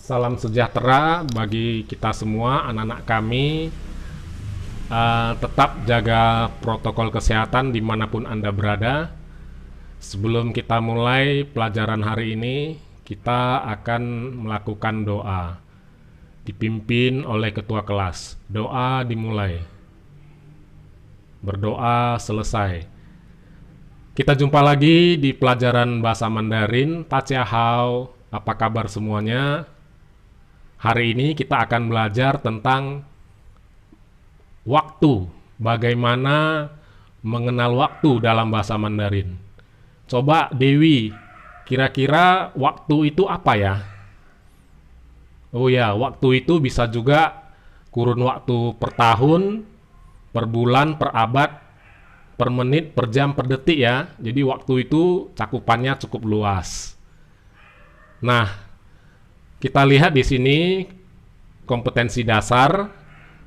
Salam sejahtera bagi kita semua, anak-anak kami. Tetap jaga protokol kesehatan dimanapun Anda berada. Sebelum kita mulai pelajaran hari ini, kita akan melakukan doa. Dipimpin oleh ketua kelas. Doa dimulai. Berdoa selesai. Kita jumpa lagi di pelajaran bahasa Mandarin. Tacia hao, apa kabar semuanya? Hari ini kita akan belajar tentang waktu. Bagaimana mengenal waktu dalam bahasa Mandarin. Coba Dewi, kira-kira waktu itu apa ya? Oh ya, waktu itu bisa juga kurun waktu per tahun, per bulan, per abad, per menit, per jam, per detik ya. Jadi waktu itu cakupannya cukup luas. Nah, kita lihat di sini kompetensi dasar.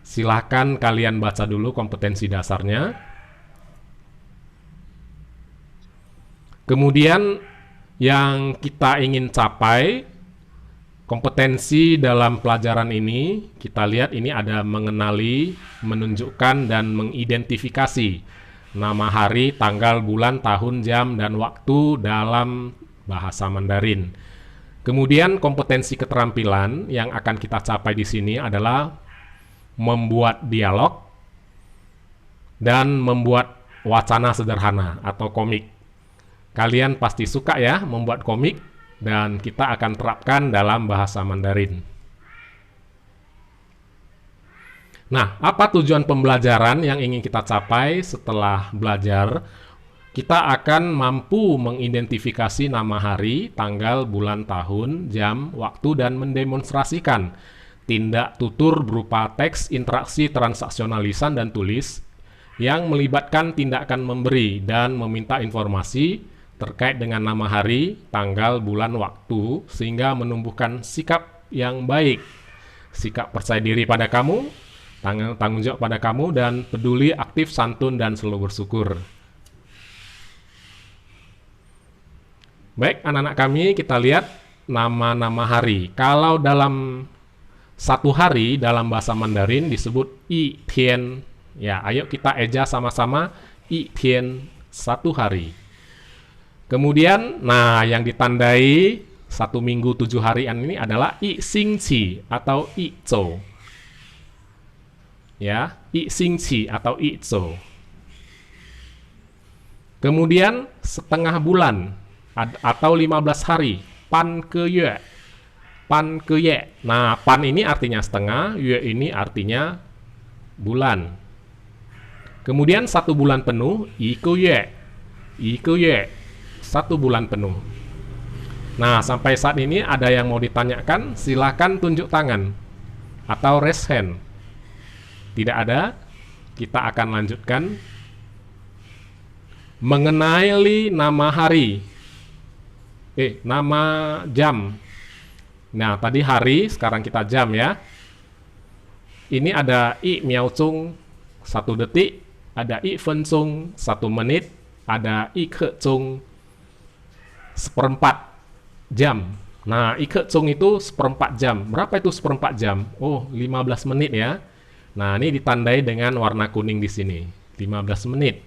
Silahkan kalian baca dulu kompetensi dasarnya. Kemudian yang kita ingin capai, kompetensi dalam pelajaran ini, kita lihat ini ada mengenali, menunjukkan, dan mengidentifikasi nama hari, tanggal, bulan, tahun, jam, dan waktu dalam bahasa Mandarin. Kemudian kompetensi keterampilan yang akan kita capai di sini adalah membuat dialog dan membuat wacana sederhana atau komik. Kalian pasti suka ya membuat komik, dan kita akan terapkan dalam bahasa Mandarin. Nah, apa tujuan pembelajaran yang ingin kita capai setelah belajar? Kita akan mampu mengidentifikasi nama hari, tanggal, bulan, tahun, jam, waktu, dan mendemonstrasikan tindak tutur berupa teks, interaksi, transaksional lisan, dan tulis yang melibatkan tindakan memberi dan meminta informasi terkait dengan nama hari, tanggal, bulan, waktu, sehingga menumbuhkan sikap yang baik, sikap percaya diri pada kamu, tanggung jawab pada kamu, dan peduli, aktif, santun, dan selalu bersyukur. Baik, anak-anak kami, kita lihat nama-nama hari. Kalau dalam satu hari dalam bahasa Mandarin disebut i tian. Ya, ayo kita eja sama-sama i tian, satu hari. Kemudian, nah yang ditandai 1 minggu 7 harian ini adalah i xing qi atau i zhou. Ya, i xing qi atau i zhou. Kemudian setengah bulan atau 15 hari, pan ke yue. Pan ke ye. Nah, pan ini artinya setengah, yue ini artinya bulan. Kemudian 1 bulan penuh, i ke yue. I ke yue. 1 bulan penuh. Nah, sampai saat ini ada yang mau ditanyakan, silahkan tunjuk tangan atau raise hand. Tidak ada, kita akan lanjutkan. Mengenali nama hari, nama jam. Nah, tadi hari, sekarang kita jam ya. Ini ada i miao cung 1 detik, ada i fen cung 1 menit, ada i ke cung 1/4 jam. Nah, i ke cung itu 1/4 jam. Berapa itu 1/4 jam? Oh, 15 menit ya. Nah, ini ditandai dengan warna kuning di sini. 15 menit.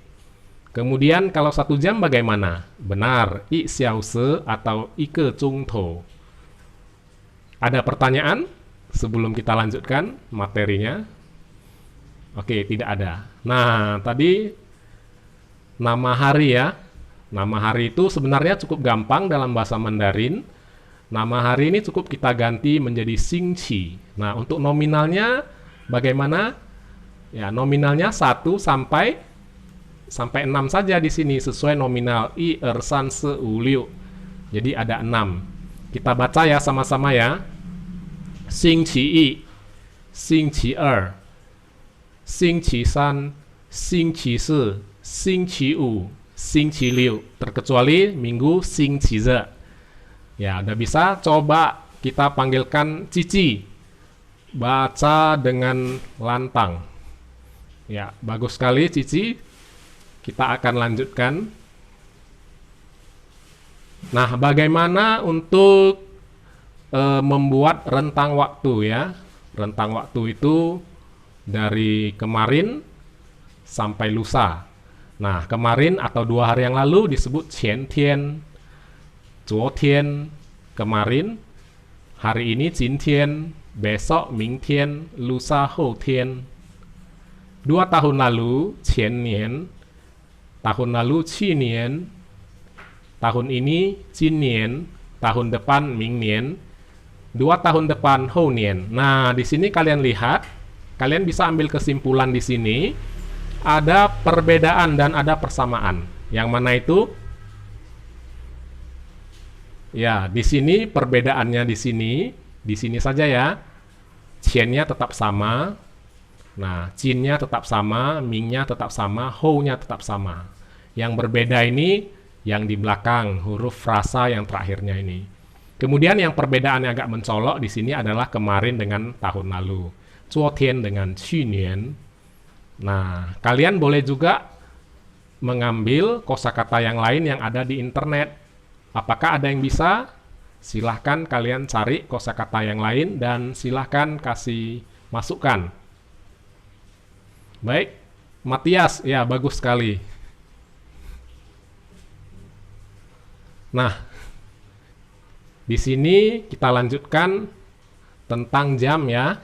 Kemudian kalau 1 jam bagaimana? Benar, i xiao se atau i ke cung to. Ada pertanyaan sebelum kita lanjutkan materinya? Oke, tidak ada. Nah, tadi nama hari ya. Nama hari itu sebenarnya cukup gampang dalam bahasa Mandarin. Nama hari ini cukup kita ganti menjadi xing qi. Nah, untuk nominalnya bagaimana? Ya, nominalnya 1 sampai 6 saja di sini sesuai nominal i er san se u liu. Jadi ada 6. Kita baca ya sama-sama ya. Xing qi i, xing qi er, xing qi san, xing qi si, xing qi u, xing qi liu. Terkecuali minggu xing qi ze. Ya, udah bisa. Coba kita panggilkan Cici. Baca dengan lantang. Ya, bagus sekali Cici. Kita akan lanjutkan. Nah, bagaimana untuk membuat rentang waktu ya. Rentang waktu itu dari kemarin sampai lusa. Nah, kemarin atau 2 hari yang lalu disebut qian tian, zuo tian, kemarin, hari ini jin tian, besok ming tian, lusa hou tian. 2 tahun lalu qian nian, tahun lalu qi nian, tahun ini jin nian, tahun depan ming nian, 2 tahun depan hou nian. Nah, di sini kalian lihat, kalian bisa ambil kesimpulan di sini. Ada perbedaan dan ada persamaan. Yang mana itu? Ya, di sini perbedaannya di sini saja ya. Qian-nya tetap sama. Nah, jin-nya tetap sama, ming-nya tetap sama, hou-nya tetap sama. Yang berbeda ini yang di belakang huruf frasa yang terakhirnya ini. Kemudian yang perbedaannya agak mencolok di sini adalah kemarin dengan tahun lalu. Zuo tian dengan qi nian. Nah, kalian boleh juga mengambil kosakata yang lain yang ada di internet. Apakah ada yang bisa? Silahkan kalian cari kosakata yang lain dan silahkan kasih masukan. Baik, Matias, ya bagus sekali. Nah, di sini kita lanjutkan tentang jam ya.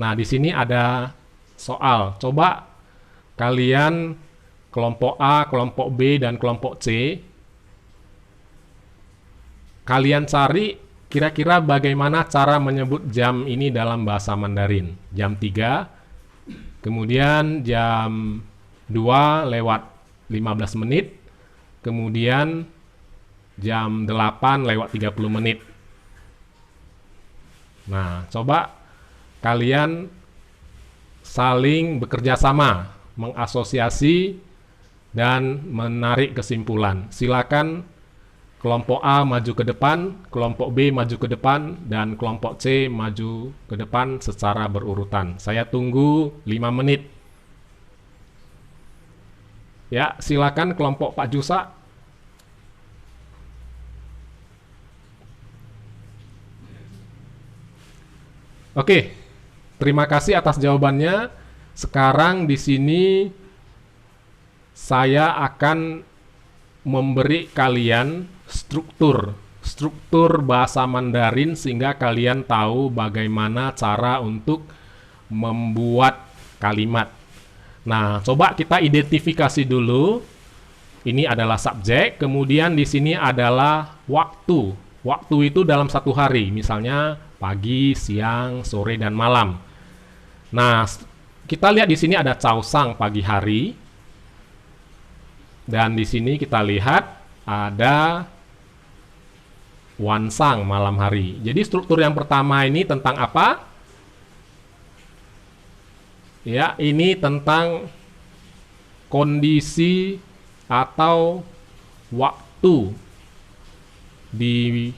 Nah, di sini ada soal. Coba kalian kelompok A, kelompok B, dan kelompok C. Kalian cari kira-kira bagaimana cara menyebut jam ini dalam bahasa Mandarin. Jam 3, kemudian jam 2 lewat 15 menit, kemudian jam 8 lewat 30 menit. Nah, coba kalian saling bekerja sama, mengasosiasi, dan menarik kesimpulan. Silakan kelompok A maju ke depan, kelompok B maju ke depan, dan kelompok C maju ke depan secara berurutan. Saya tunggu 5 menit. Ya, silakan kelompok Pak Jusa. Oke. Terima kasih atas jawabannya. Sekarang di sini saya akan memberi kalian struktur bahasa Mandarin sehingga kalian tahu bagaimana cara untuk membuat kalimat. Nah, coba kita identifikasi dulu. Ini adalah subjek, kemudian di sini adalah waktu. Waktu itu dalam 1 hari, misalnya pagi, siang, sore, dan malam. Nah, kita lihat di sini ada caosang pagi hari, dan di sini kita lihat ada wansang malam hari. Jadi struktur yang pertama ini tentang apa? Ya, ini tentang kondisi atau waktu di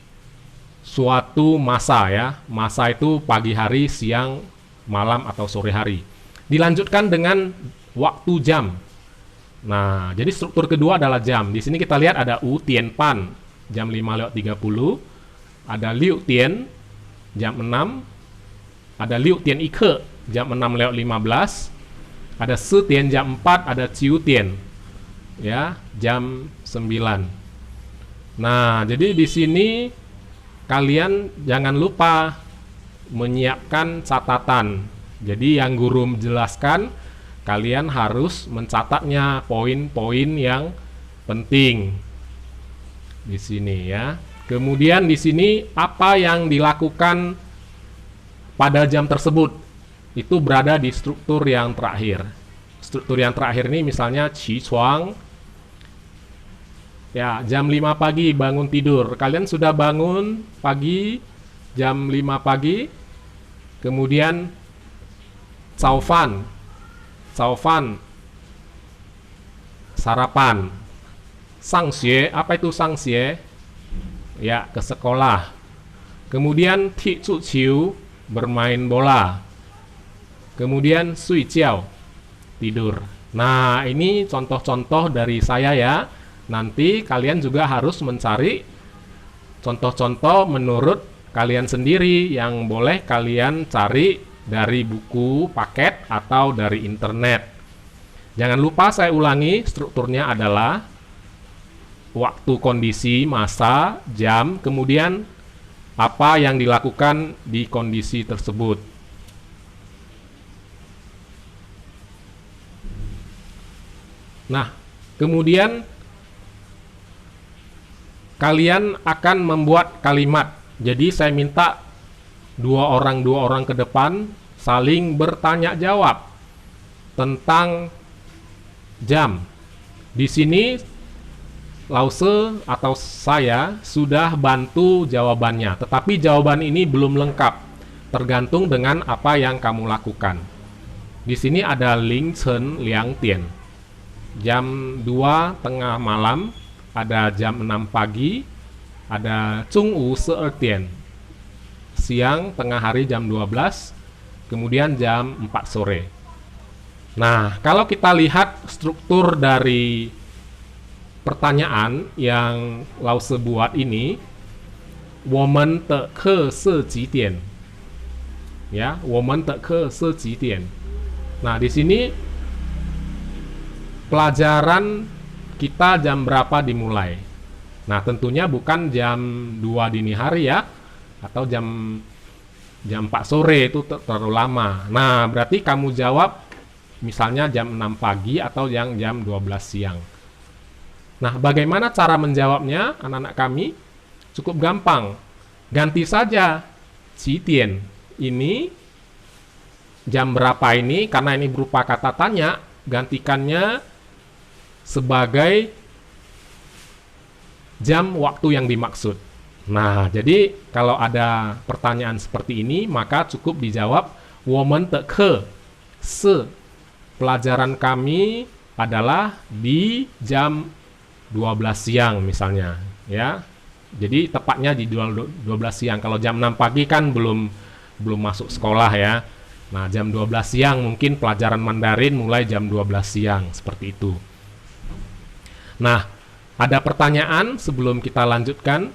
suatu masa ya. Masa itu pagi hari, siang, malam atau sore hari. Dilanjutkan dengan waktu jam. Nah, jadi struktur kedua adalah jam. Di sini kita lihat ada U Tian Pan jam 5 lewat 30, ada Liu Tian jam 6, ada Liu Tian Ike jam 6 lewat 15, ada Si Tian jam 4, ada Ciu Tian ya jam 9. Nah, jadi di sini kalian jangan lupa menyiapkan catatan. Jadi yang guru menjelaskan, kalian harus mencatatnya poin-poin yang penting di sini ya. Kemudian di sini apa yang dilakukan pada jam tersebut itu berada di struktur yang terakhir. Struktur yang terakhir ini misalnya qi chuang. Ya, jam 5 pagi bangun tidur. Kalian sudah bangun pagi jam 5 pagi. Kemudian caofan sarapan. Sangxue, apa itu sangxue? Ya, ke sekolah. Kemudian ti zu qiu, bermain bola. Kemudian sui jiao, tidur. Nah, ini contoh-contoh dari saya ya. Nanti kalian juga harus mencari contoh-contoh menurut kalian sendiri yang boleh kalian cari dari buku, paket, atau dari internet. Jangan lupa saya ulangi, strukturnya adalah waktu, kondisi, masa, jam, kemudian apa yang dilakukan di kondisi tersebut. Nah, kemudian kalian akan membuat kalimat. Jadi saya minta dua orang ke depan saling bertanya jawab tentang jam. Di sini Lause atau saya sudah bantu jawabannya, tetapi jawaban ini belum lengkap, tergantung dengan apa yang kamu lakukan. Di sini ada Ling Chen Liang Tian, jam 2 tengah malam, ada jam 6 pagi, ada Chung Wu Seertian, siang tengah hari jam 12, kemudian jam 4 sore. Nah, kalau kita lihat struktur dari pertanyaan yang Lause buat ini, woman te ke se ji dian. Ya, woman te ke se ji dian. Nah, di sini pelajaran kita jam berapa dimulai. Nah, tentunya bukan jam 2 dini hari ya, atau jam 4 sore, itu terlalu lama. Nah, berarti kamu jawab misalnya jam 6 pagi atau yang jam 12 siang. Nah, bagaimana cara menjawabnya anak-anak kami? Cukup gampang. Ganti saja Citian ini jam berapa ini, karena ini berupa kata tanya, gantikannya sebagai jam waktu yang dimaksud. Nah, jadi kalau ada pertanyaan seperti ini, maka cukup dijawab woman te ke se. Pelajaran kami adalah di jam 12 siang misalnya, ya. Jadi tepatnya di 12 siang. Kalau jam 6 pagi kan belum masuk sekolah ya. Nah, jam 12 siang mungkin pelajaran Mandarin mulai jam 12 siang, seperti itu. Nah, ada pertanyaan sebelum kita lanjutkan?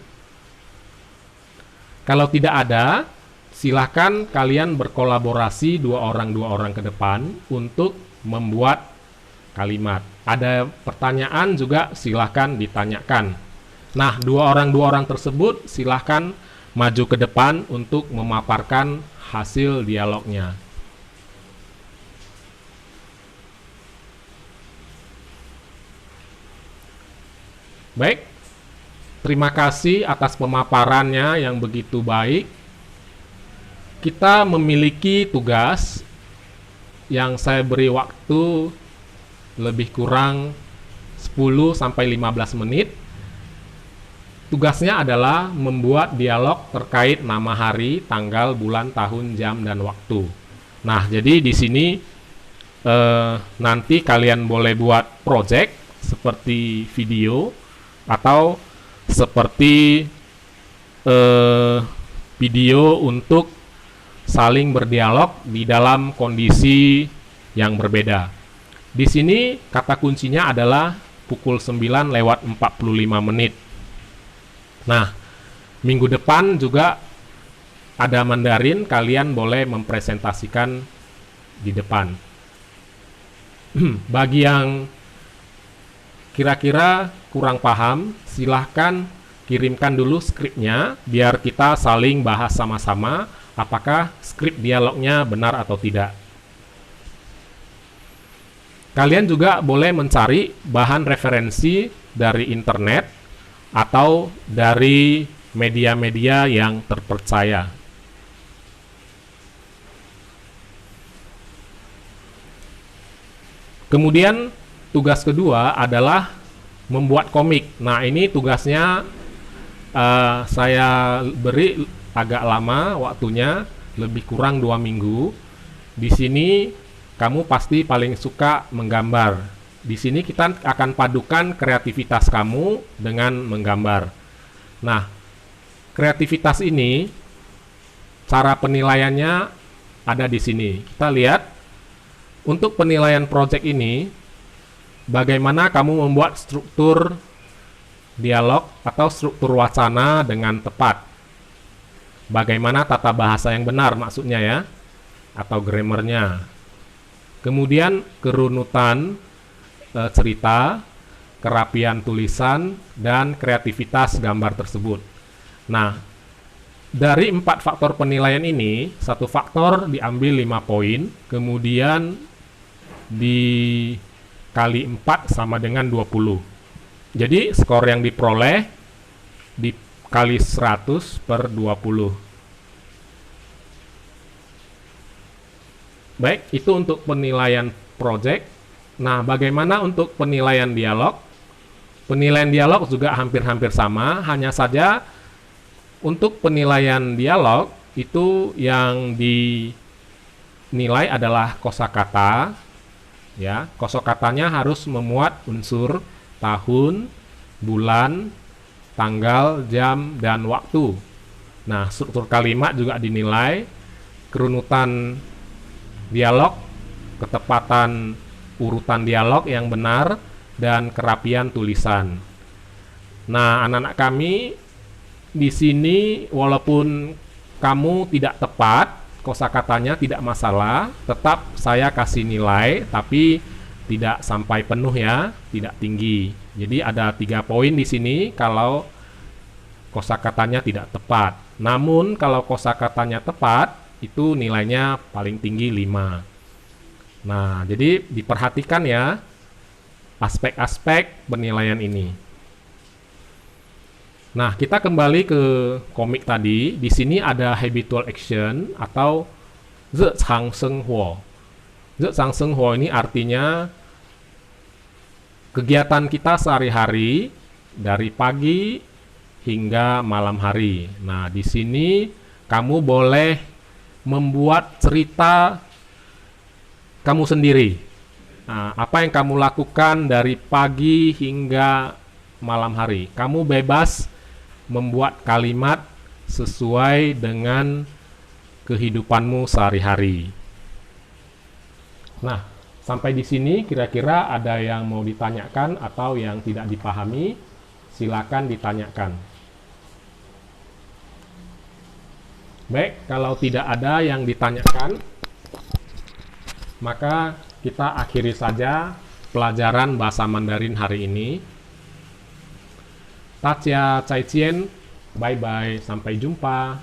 Kalau tidak ada, silahkan kalian berkolaborasi dua orang ke depan untuk membuat kalimat. Ada pertanyaan juga silahkan ditanyakan. Nah, dua orang tersebut silahkan maju ke depan untuk memaparkan hasil dialognya. Baik, terima kasih atas pemaparannya yang begitu baik. Kita memiliki tugas yang saya beri waktu lebih kurang 10-15 menit. Tugasnya adalah membuat dialog terkait nama hari, tanggal, bulan, tahun, jam, dan waktu. Nah, jadi di sini nanti kalian boleh buat project seperti video atau seperti video untuk saling berdialog di dalam kondisi yang berbeda. Di sini kata kuncinya adalah pukul 9:45 menit. Nah, minggu depan juga ada Mandarin, kalian boleh mempresentasikan di depan. Bagi yang kira-kira kurang paham, silahkan kirimkan dulu skripnya biar kita saling bahas sama-sama apakah skrip dialognya benar atau tidak. Kalian juga boleh mencari bahan referensi dari internet atau dari media-media yang terpercaya. Kemudian tugas kedua adalah membuat komik. Nah, ini tugasnya saya beri agak lama waktunya, lebih kurang 2 minggu. Di sini kamu pasti paling suka menggambar. Di sini kita akan padukan kreativitas kamu dengan menggambar. Nah, kreativitas ini cara penilaiannya ada di sini. Kita lihat untuk penilaian project ini bagaimana kamu membuat struktur dialog atau struktur wacana dengan tepat. bagaimana tata bahasa yang benar maksudnya ya, atau grammarnya. Kemudian kerunutan cerita, kerapian tulisan, dan kreativitas gambar tersebut. Nah, dari 4 faktor penilaian ini, satu faktor diambil 5 poin, kemudian dikali 4 sama dengan 20. Jadi skor yang diperoleh dikali 100 per 20. Baik, itu untuk penilaian project. Nah, bagaimana untuk penilaian dialog? Penilaian dialog juga hampir-hampir sama, hanya saja untuk penilaian dialog itu yang dinilai adalah kosakata. Ya, kosakatanya harus memuat unsur tahun, bulan, tanggal, jam, dan waktu. Nah, struktur kalimat juga dinilai, kerunutan dialog, ketepatan urutan dialog yang benar, dan kerapian tulisan. Nah, anak-anak kami di sini walaupun kamu tidak tepat, kosakatanya tidak masalah, tetap saya kasih nilai, tapi tidak sampai penuh ya, tidak tinggi. Jadi ada 3 poin di sini kalau kosakatanya tidak tepat. Namun kalau kosakatanya tepat, itu nilainya paling tinggi 5. Nah, jadi diperhatikan ya aspek-aspek penilaian ini. Nah, kita kembali ke komik tadi. Di sini ada habitual action atau zhang senghuo. Zhang senghuo ini artinya kegiatan kita sehari-hari dari pagi hingga malam hari. Nah, di sini kamu boleh membuat cerita kamu sendiri. Nah, apa yang kamu lakukan dari pagi hingga malam hari. Kamu bebas membuat kalimat sesuai dengan kehidupanmu sehari-hari. Nah, sampai di sini kira-kira ada yang mau ditanyakan atau yang tidak dipahami, silakan ditanyakan. Baik, kalau tidak ada yang ditanyakan, maka kita akhiri saja pelajaran bahasa Mandarin hari ini. Tacia Caicien, bye-bye, sampai jumpa.